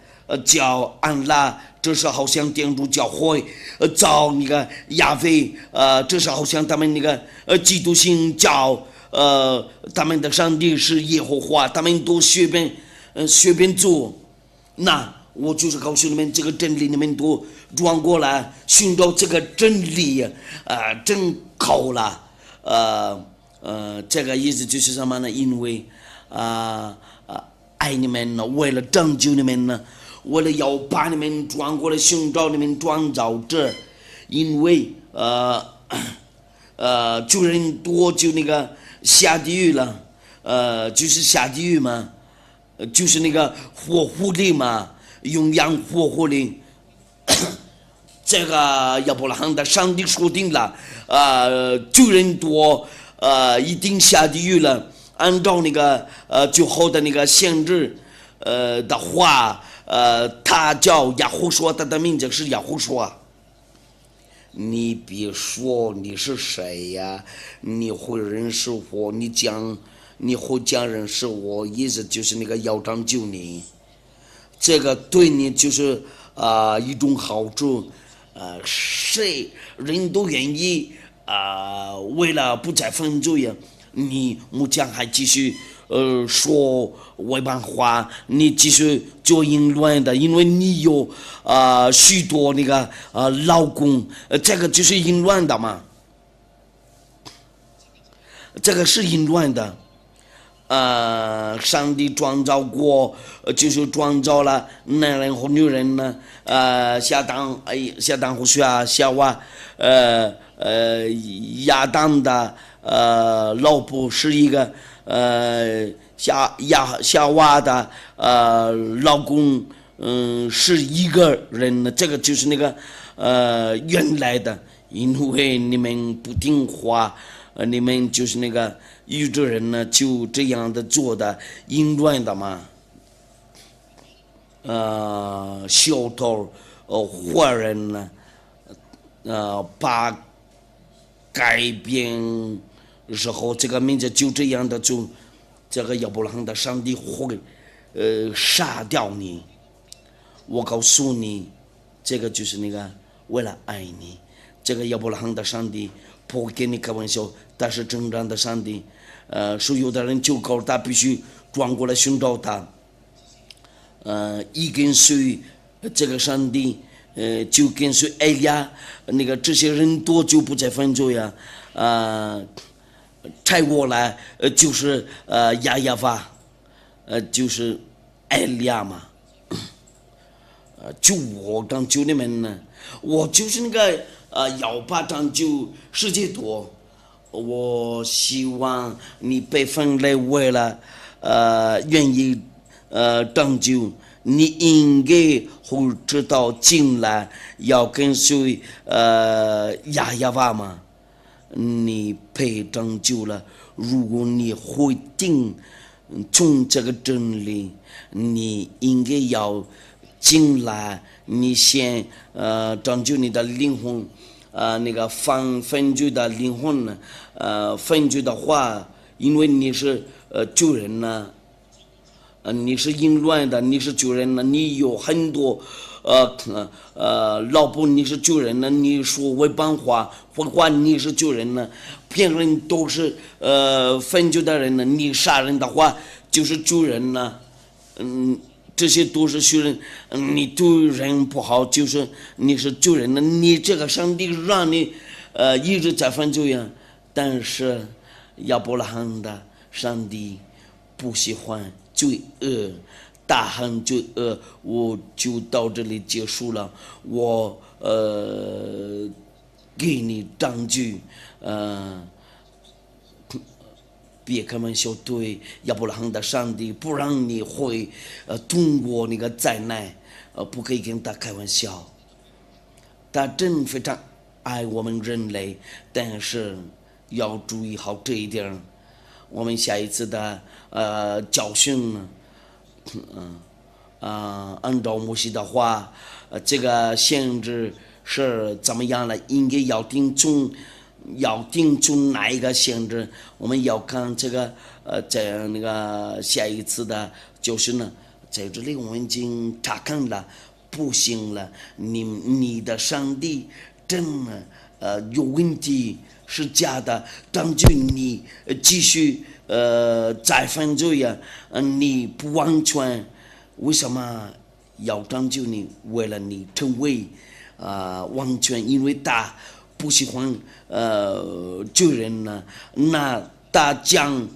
叫安拉，这是好像天主教会造亚非，这是好像他们基督信教，他们的上帝是耶和华，他们都随便做。那我就是告诉你们这个真理，你们都转过来寻找这个真理，真够了。这个意思就是什么呢？因为爱你们呢，为了拯救你们呢，为了要把你们转过来寻找你们转到这，因为就人多就下地狱了，就是下地狱嘛，就是火狐狸嘛，永远火狐狸。这个亚伯拉罕的上帝说定了，救人多，一定下地狱了。按照最后的限制的话，他叫亚胡说，他的名字是亚胡说。你别说你是谁呀？你会认识我？你会讲认识我，意思就是要拯救你，这个对你就是一种好处。谁人都愿意为了不再犯罪呀，你目前还继续说外邦话，你继续做淫乱的，因为你有许多老公，这个就是淫乱的嘛，这个是淫乱的。上帝创造过，就是创造了男人和女人呢。夏当和夏娃，亚当的老婆是一个夏娃的老公，是一个人呢。这个就是原来的，因为你们不听话，你们就是宇宙人呢，就这样的做的淫乱的嘛。小偷坏人呢，把改变时候这个名字就这样的做，这个亚伯拉罕的上帝会杀掉你。我告诉你，这个就是为了爱你，这个亚伯拉罕的上帝不会跟你开玩笑，他是真正的上帝。所有的人就告诉他必须转过来寻找他，一跟随这个上帝，就跟随埃利亚，这些人多就不再犯罪呀，拆过来就是亚亚法，就是埃利亚嘛。就我拯救你们呢，我就是要把拯救世界多。我希望你被分类为了愿意拯救，你应该会知道进来要跟随亚亚法嘛。你被拯救了。如果你会听从这个真理，你应该要进来，你先拯救你的灵魂，那个分居的灵魂呢，分居的话，因为你是救人呢，你是淫乱的，你是救人呢，你有很多老婆你是救人呢，你说违反话，或者你是救人呢，别人都是分居的人呢，你杀人的话就是救人呢，这些都是学人，你对人不好，就是你是救人的，你这个上帝让你一直在犯罪呀，但是亚伯拉罕的上帝不喜欢罪恶，大喊罪恶，我就到这里结束了。我给你证据，别开玩笑，对亚伯拉罕的上帝不让你会通过那个灾难，不可以跟他开玩笑。他真非常爱我们人类，但是要注意好这一点。我们下一次的教训，按照摩西的话，这个限制是怎么样的？应该要定从哪一个限制？我们要看这个在那个下一次的教训呢，在这里我们已经查看了，不行了，你的上帝真的有问题。是假的，证据你继续再犯罪呀，你不完全，为什么要拯救你？为了你成为完全，因为他不喜欢救人呢，那他将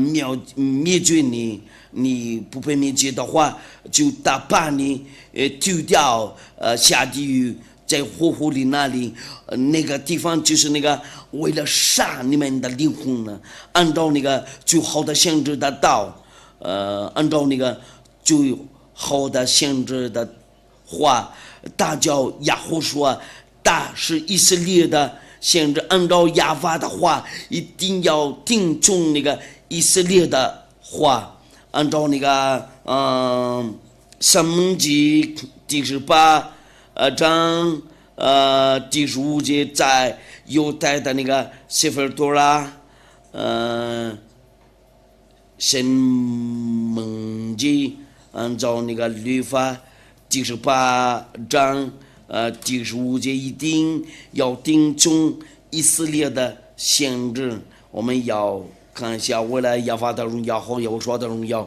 灭绝你，你不被灭绝的话，就他把你丢掉下地狱。在火湖里那里，那个地方就是那个为了杀你们的灵魂呢，按照那个最好的限制的道，按照那个最好的限制的话，大叫亚胡说，大是以色列的限制，按照亚法的话，一定要听从那个以色列的话，按照那个申命记第18章第15节，在犹太的那个sefer多拉，申命记按照那个律法第18章第15节，一定要听从以色列的限制。我们要看一下，为了亚法的荣耀和耶和华的荣耀，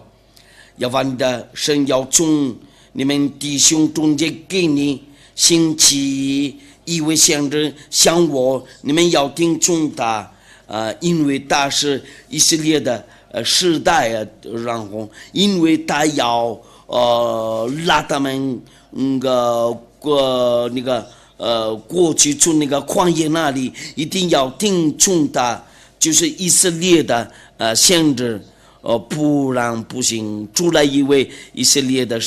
亚法你的神要从你们弟兄中间给你兴起一位先知，像我，你们要听从他，因为他是以色列的时代然后因为他要拉他们过去从那个旷野那里，一定要听从他，就是以色列的先知，不然不行。出来一位以色列的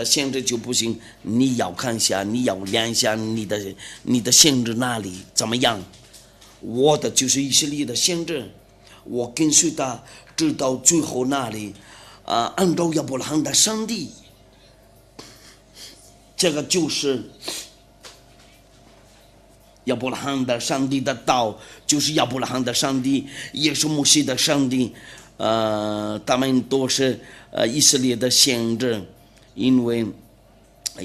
限制就不行，你要看一下，你要量一下你的限制那里怎么样？我的就是以色列的限制，我跟随他直到最后那里，按照亚伯拉罕的上帝，这个就是亚伯拉罕的上帝的道，就是亚伯拉罕的上帝，也是摩西的上帝，他们都是以色列的先知。因为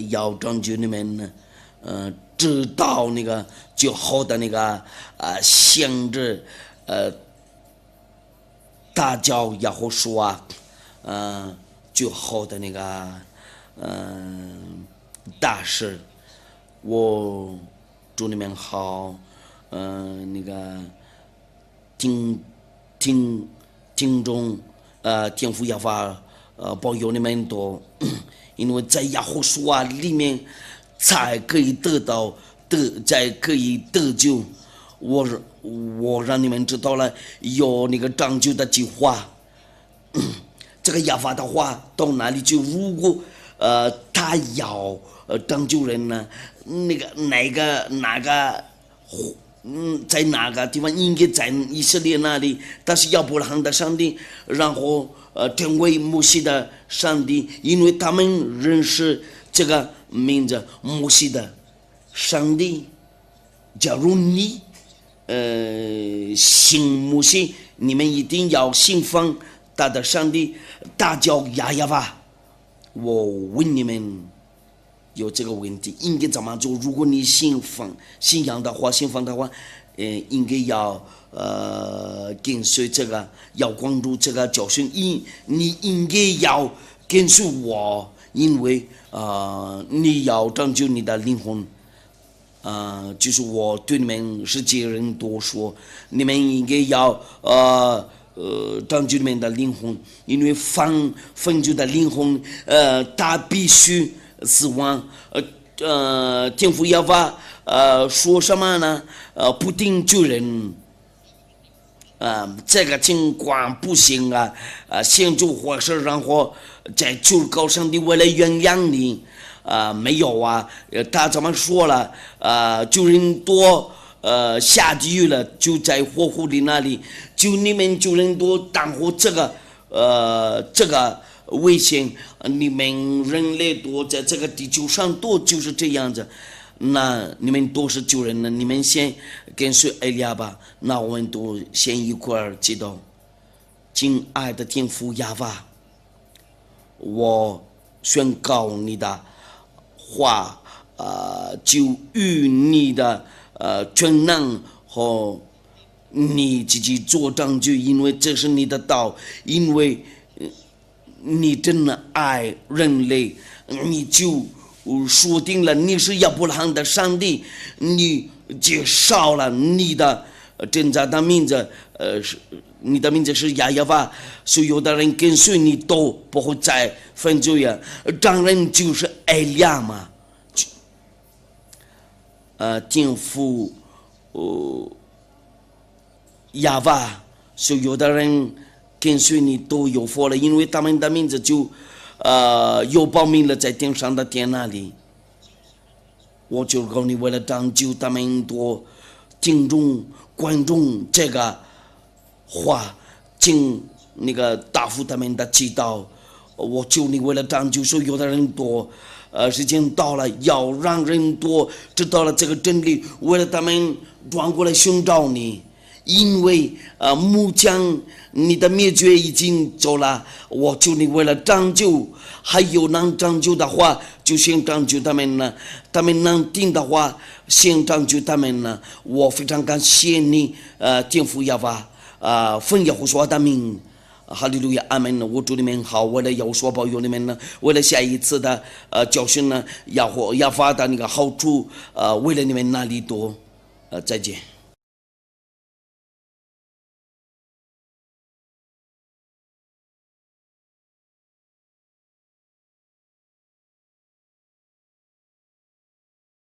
要拯救你们呢，知道那个最好的那个限制，大叫亚胡说最好的那个大事，我祝你们好，那个听众天父亚法保佑你们多。因为在亚胡书里面才可以才可以得救。我让你们知道了有那个拯救的计划。这个亚法的话到哪里去？如果他要拯救人呢？哪个在哪个地方？应该在以色列那里，但是亚伯拉罕的上帝，然后成为摩西的上帝，因为他们认识这个名字摩西的上帝。假如你信摩西，你们一定要信奉他的上帝，他叫亚亚巴。我问你们。有这个问题应该怎么做？如果你信仰的话，应该要跟随这个，要关注这个教训。你应该要跟随我，因为你要拯救你的灵魂。就是我对你们世界人都说，你们应该要拯救你们的灵魂，因为分救的灵魂，他必须。死亡，天父耶和华说什么呢？不定救人，这个情况不行啊！先做坏事，然后在求告上帝为了原谅你，没有啊？他怎么说了？救人多，下地狱了，就在火湖里那里，就你们救人多，然后这个。危险，你们人类多，在这个地球上多就是这样子。那你们都是救人了，你们先跟随艾利亚吧。那我们都先一块儿祈祷。亲爱的天父亚巴，我宣告你的话，就与你的全能和你自己做证据，因为这是你的道，因为。你真的爱人类，你就说定了你是亚伯拉罕的上帝，你介绍了你的真正的名字，你的名字是亚亚巴，所以有的人跟随你都不会再犯罪呀。当然就是艾利亚嘛，天父亚巴，所以有的人。跟随你都有福了，因为他们的名字就有报名了在天上的天那里。我就告你，为了拯救他们多听众观众这个话，请那个答复他们的祈祷。我求你为了拯救所有的人多，时间到了，要让人多知道了这个真理，为了他们转过来寻找你。因为目前你的灭绝已经走了，我求你为了拯救，还有能拯救的话，就先拯救他们了。他们能听的话，先拯救他们了。我非常感谢你，天父耶和华，奉耶和华的名，哈利路亚，阿门。我祝你们好，为了耶和华保佑你们呢，为了下一次的教训呢，耶和华的那个好处，为了你们那里多，再见。